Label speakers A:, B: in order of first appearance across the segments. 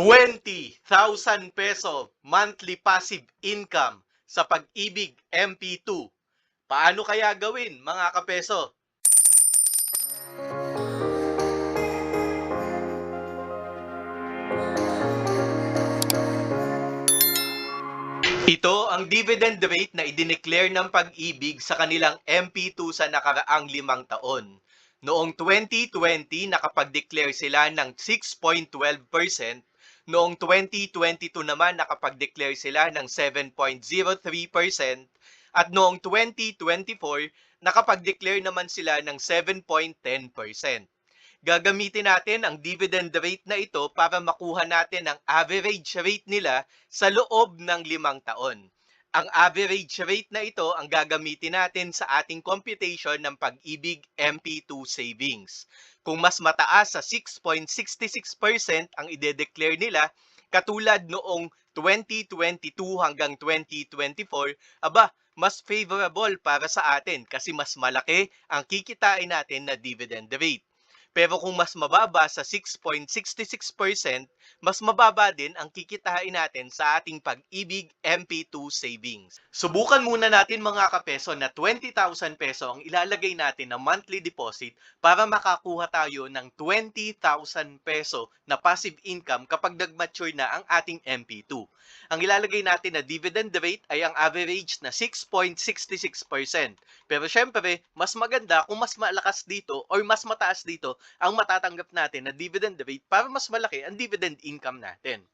A: 20,000 peso monthly passive income sa Pag-ibig MP2. Paano kaya gawin, mga kapeso? Ito ang dividend rate na idineclare ng Pag-ibig sa kanilang MP2 sa nakaraang 5 taon. Noong 2020, nakapag-declare sila ng 6.12%. Noong 2022 naman, nakapag-declare sila ng 7.03%. At noong 2024, nakapag-declare naman sila ng 7.10%. Gagamitin natin ang dividend rate na ito para makuha natin ang average rate nila sa loob ng 5 taon. Ang average rate na ito ang gagamitin natin sa ating computation ng Pag-ibig MP2 savings. Kung mas mataas sa 6.66% ang ide-declare nila, katulad noong 2022 hanggang 2024, aba, mas favorable para sa atin kasi mas malaki ang kikitain natin na dividend rate. Pero kung mas mababa sa 6.66%, mas mababa din ang kikitain natin sa ating Pag-ibig MP2 savings. Subukan muna natin, mga kapeso, na 20,000 peso ang ilalagay natin na monthly deposit para makakuha tayo ng 20,000 peso na passive income kapag nag-mature na ang ating MP2. Ang ilalagay natin na dividend rate ay ang average na 6.66%. Pero syempre, mas maganda kung mas malakas dito or mas mataas dito ang matatanggap natin na dividend rate para mas malaki ang dividend income natin.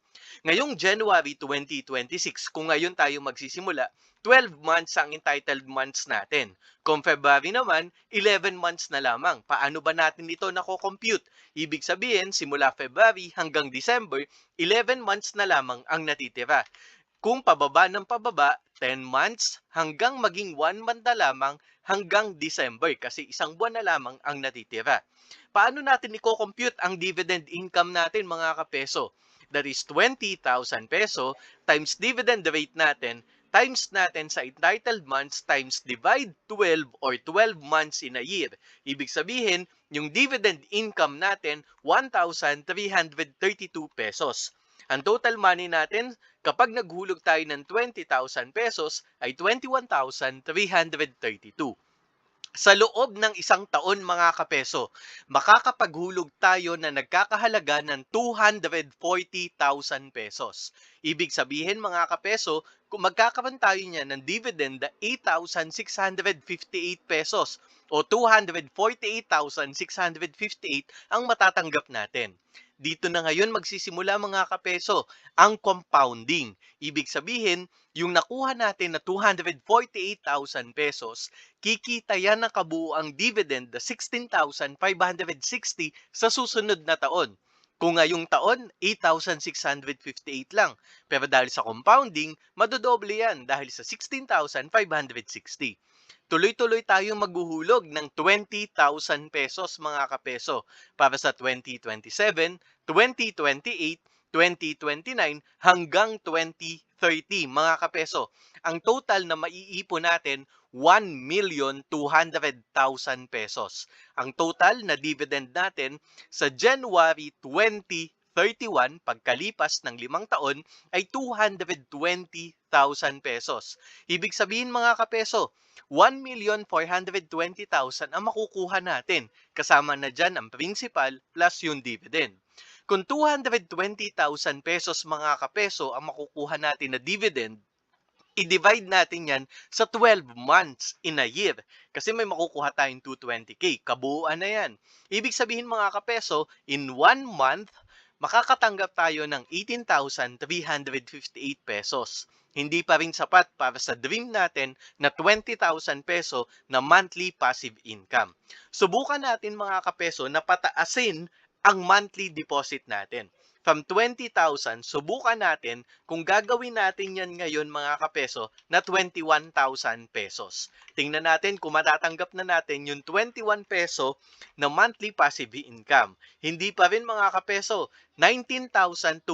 A: Ngayong January 2026, kung ngayon tayo magsisimula, 12 months ang entitled months natin. Kung February naman, 11 months na lamang. Paano ba natin ito nako-compute? Ibig sabihin, simula February hanggang December, 11 months na lamang ang natitira. Kung pababa ng pababa, 10 months hanggang maging 1 month na lamang hanggang December kasi isang buwan na lamang ang natitira. Paano natin i-compute ang dividend income natin, mga kapeso? That is 20,000 peso times dividend rate natin times natin sa entitled months times divide 12 or 12 months in a year. Ibig sabihin, yung dividend income natin, 1,332 pesos. Ang total money natin kapag naghulog tayo ng 20,000 pesos ay 21,332. Sa loob ng isang taon, mga kapeso, makakapaghulog tayo na nagkakahalaga ng 240,000 pesos. Ibig sabihin, mga kapeso, kung magkakaroon tayo niya ng dividend na 8,658 pesos o 248,658 ang matatanggap natin. Dito na ngayon magsisimula, mga kapeso, ang compounding. Ibig sabihin, yung nakuha natin na 248,000 pesos, kikita yan ng kabuuang dividend na 16,560 sa susunod na taon. Kung ngayong taon, 8,658 lang. Pero dahil sa compounding, madodoble yan dahil sa 16,560. Tuloy-tuloy tayong maghuhulog ng 20,000 pesos, mga kapeso, para sa 2027, 2028, 2029 hanggang 2030, mga kapeso. Ang total na maiipon natin, 1,200,000 pesos. Ang total na dividend natin sa January 2031, pagkalipas ng 5 taon, ay 220,000 pesos. Ibig sabihin, mga kapeso, 1,420,000 ang makukuha natin. Kasama na dyan ang principal plus yung dividend. Kung 220,000 pesos, mga kapeso, ang makukuha natin na dividend, i-divide natin yan sa 12 months in a year. Kasi may makukuha tayong 220k. Kabuuan na yan. Ibig sabihin, mga kapeso, in 1 month, makakatanggap tayo ng 18,358 pesos. Hindi pa rin sapat para sa dream natin na 20,000 peso na monthly passive income. Subukan natin, mga kapeso, na pataasin ang monthly deposit natin. From 20,000, subukan natin kung gagawin natin yan ngayon, mga kapeso, na 21,000 pesos. Tingnan natin kung matatanggap na natin yung 21 peso na monthly passive income. Hindi pa rin, mga kapeso, 19,276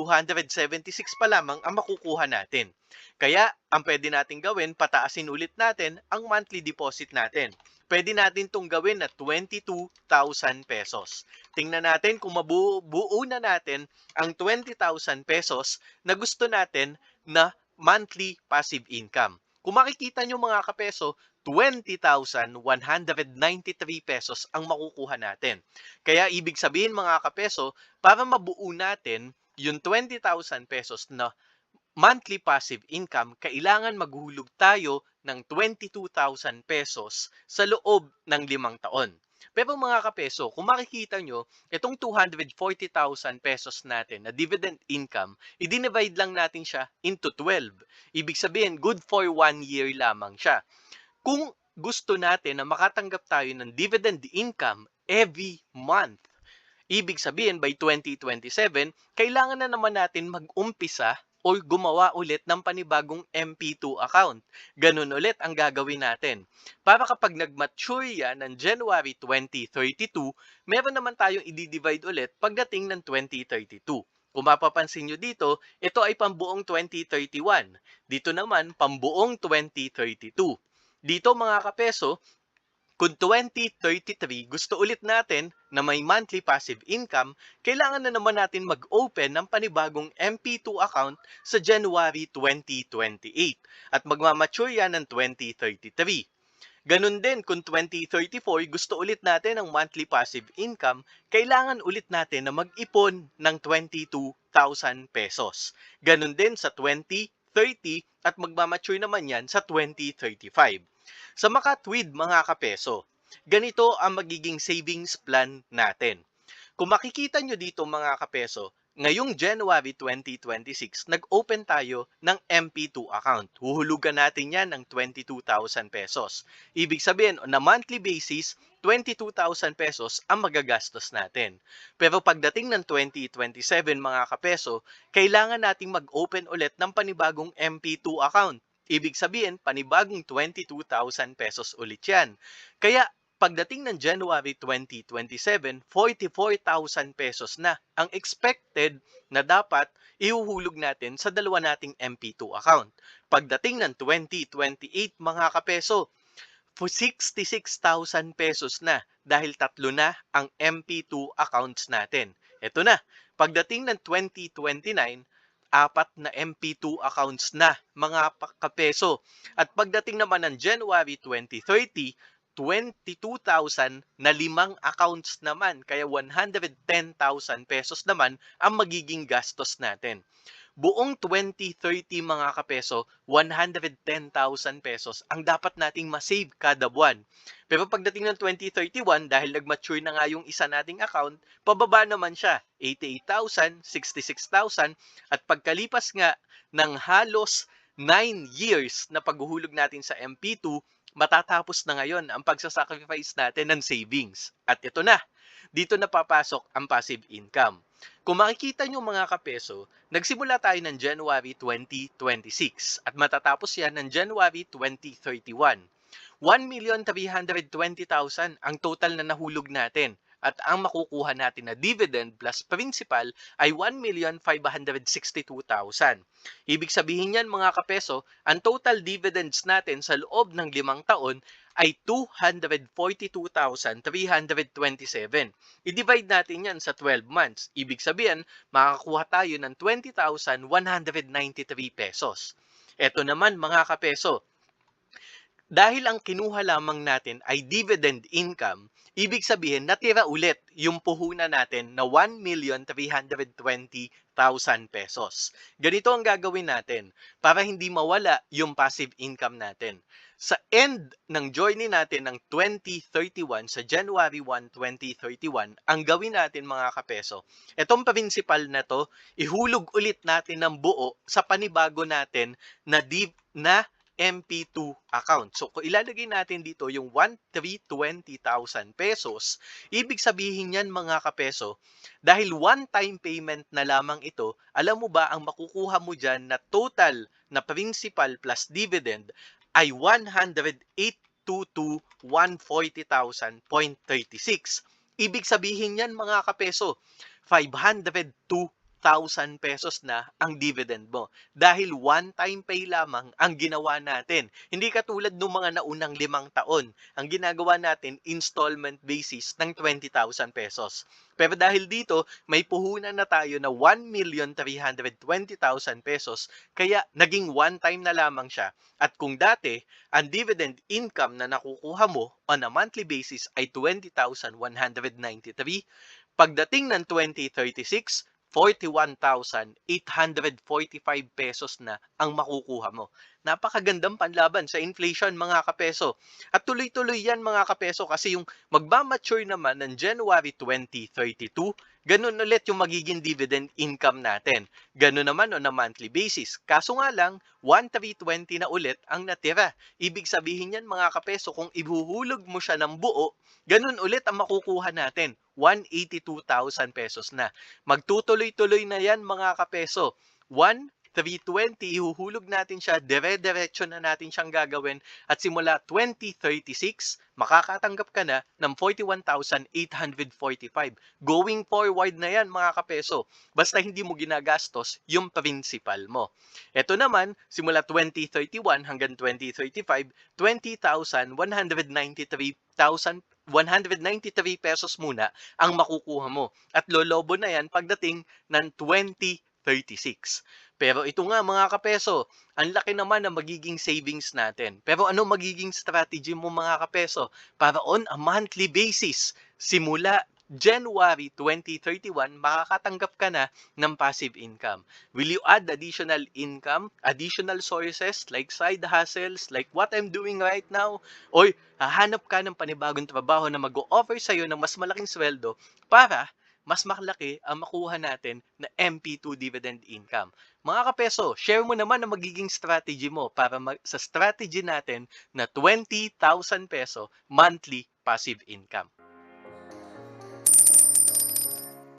A: pa lamang ang makukuha natin. Kaya, ang pwede natin gawin, pataasin ulit natin ang monthly deposit natin. pwede natin itong gawin na 22,000 pesos. Tingnan natin kung mabuo na natin ang 20,000 pesos na gusto natin na monthly passive income. Kung makikita nyo mga kapeso, 20,193 pesos ang makukuha natin. Kaya ibig sabihin mga kapeso, para mabuo natin yung 20,000 pesos na monthly passive income, kailangan maghulog tayo ng 22,000 pesos sa loob ng 5 taon. Pero mga kapeso, kung makikita nyo, itong 240,000 pesos natin na dividend income, i-divide lang natin siya into 12. Ibig sabihin, good for 1 year lamang siya. Kung gusto natin na makatanggap tayo ng dividend income every month, ibig sabihin by 2027, kailangan na naman natin mag-umpisa o gumawa ulit ng panibagong MP2 account. Ganun ulit ang gagawin natin. Para kapag nag-mature yan ng January 2032, meron naman tayong i-divide ulit pagdating ng 2032. Kung mapapansin nyo dito, ito ay pambuong 2031. Dito naman, pambuong 2032. Dito mga kapeso, kung 2033 gusto ulit natin na may monthly passive income, kailangan na naman natin mag-open ng panibagong MP2 account sa January 2028 at magmamature yan ng 2033. Ganun din kung 2034 gusto ulit natin ng monthly passive income, kailangan ulit natin na mag-ipon ng 22,000 pesos. Ganun din sa 2030 at magmamature naman yan sa 2035. Sa makatwid mga kapeso, ganito ang magiging savings plan natin. Kung makikita nyo dito mga kapeso, ngayong January 2026, nag-open tayo ng MP2 account. Huhulugan natin yan ng 22,000 pesos. Ibig sabihin, on a monthly basis, 22,000 pesos ang magagastos natin. Pero pagdating ng 2027 mga kapeso, kailangan nating mag-open ulit ng panibagong MP2 account. Ibig sabihin, panibagong 22,000 pesos ulit yan. Kaya, pagdating ng January 2027, 44,000 pesos na ang expected na dapat ihuhulog natin sa dalawa nating MP2 account. Pagdating ng 2028 mga kapeso, 66,000 pesos na dahil tatlo na ang MP2 accounts natin. Ito na, pagdating ng 2029, 4 na MP2 accounts na mga kapeso. At pagdating naman ng January 2030, 22,000 na 5 accounts naman, kaya 110,000 pesos naman ang magiging gastos natin. Buong 2030 mga kapeso, 110,000 pesos ang dapat nating masave kada buwan. Pero pagdating ng 2031, dahil nag-mature na nga yung isa nating account, pababa naman siya, 88,000, 66,000, at pagkalipas nga ng halos 9 years na paghuhulog natin sa MP2, matatapos na ngayon ang pagsasacrifice natin ng savings. At ito na, dito na papasok ang passive income. Kung makikita nyo mga kapeso, nagsimula tayo ng January 2026 at matatapos yan ng January 2031. 1,320,000 ang total na nahulog natin at ang makukuha natin na dividend plus principal ay 1,562,000. Ibig sabihin yan mga kapeso, ang total dividends natin sa loob ng 5 taon ay 242,327. I-divide natin yan sa 12 months. Ibig sabihin, makakuha tayo ng 20,193 pesos. Ito naman mga kapeso, dahil ang kinuha lamang natin ay dividend income, ibig sabihin natira ulit yung puhunan natin na 1,320,000 pesos. Ganito ang gagawin natin para hindi mawala yung passive income natin. Sa end ng journey natin ng 2031, sa January 1, 2031, ang gawin natin mga kapeso, itong principal na to, ihulog ulit natin ng buo sa panibago natin na MP2 account. So, kung ilalagay natin dito yung 1,320,000 pesos, ibig sabihin yan mga kapeso, dahil one-time payment na lamang ito, alam mo ba ang makukuha mo dyan na total na principal plus dividend ay 108,140,000.36. Ibig sabihin yan mga kapeso, 502
B: 1,000 pesos na ang dividend mo. Dahil one-time pay lamang ang ginawa natin. Hindi katulad ng mga naunang 5 taon. Ang ginagawa natin, installment basis ng 20,000 pesos. Pero dahil dito, may puhunan na tayo na 1,320,000 pesos, kaya naging one-time na lamang siya. At kung dati, ang dividend income na nakukuha mo on a monthly basis ay 20,193, pagdating ng 2036, 41,845 pesos na ang makukuha mo. Napakagandang panlaban sa inflation mga kapeso. At tuloy-tuloy yan mga kapeso kasi yung magmamature naman ng January 2032, ganun ulit yung magiging dividend income natin. Ganun naman on a monthly basis. Kaso nga lang, 1,320 na ulit ang natira. Ibig sabihin yan mga kapeso, kung ihuhulog mo siya ng buo, ganun ulit ang makukuha natin. 182,000 pesos na. Magtutuloy-tuloy na yan mga kapeso. 1,320, ihuhulog natin siya, dire-diretso na natin siyang gagawin at simula 2036, makakatanggap ka na ng 41,845. Going forward na yan mga kapeso, basta hindi mo ginagastos yung principal mo. Ito naman, simula 2031 hanggang 2035, 193 pesos muna ang makukuha mo. At lolobo na yan pagdating ng 2036. Pero ito nga mga kapeso, ang laki naman ng magiging savings natin. Pero ano magiging strategy mo mga kapeso para on a monthly basis? Simula January 2031, makakatanggap ka na ng passive income. Will you add additional income, additional sources like side hustles, like what I'm doing right now? O hahanap ka ng panibagong trabaho na mag-o-offer sa'yo ng mas malaking sweldo para mas malaki ang makuha natin na MP2 dividend income. Mga kapeso, share mo naman ang magiging strategy mo para sa strategy natin na 20,000 peso monthly passive income.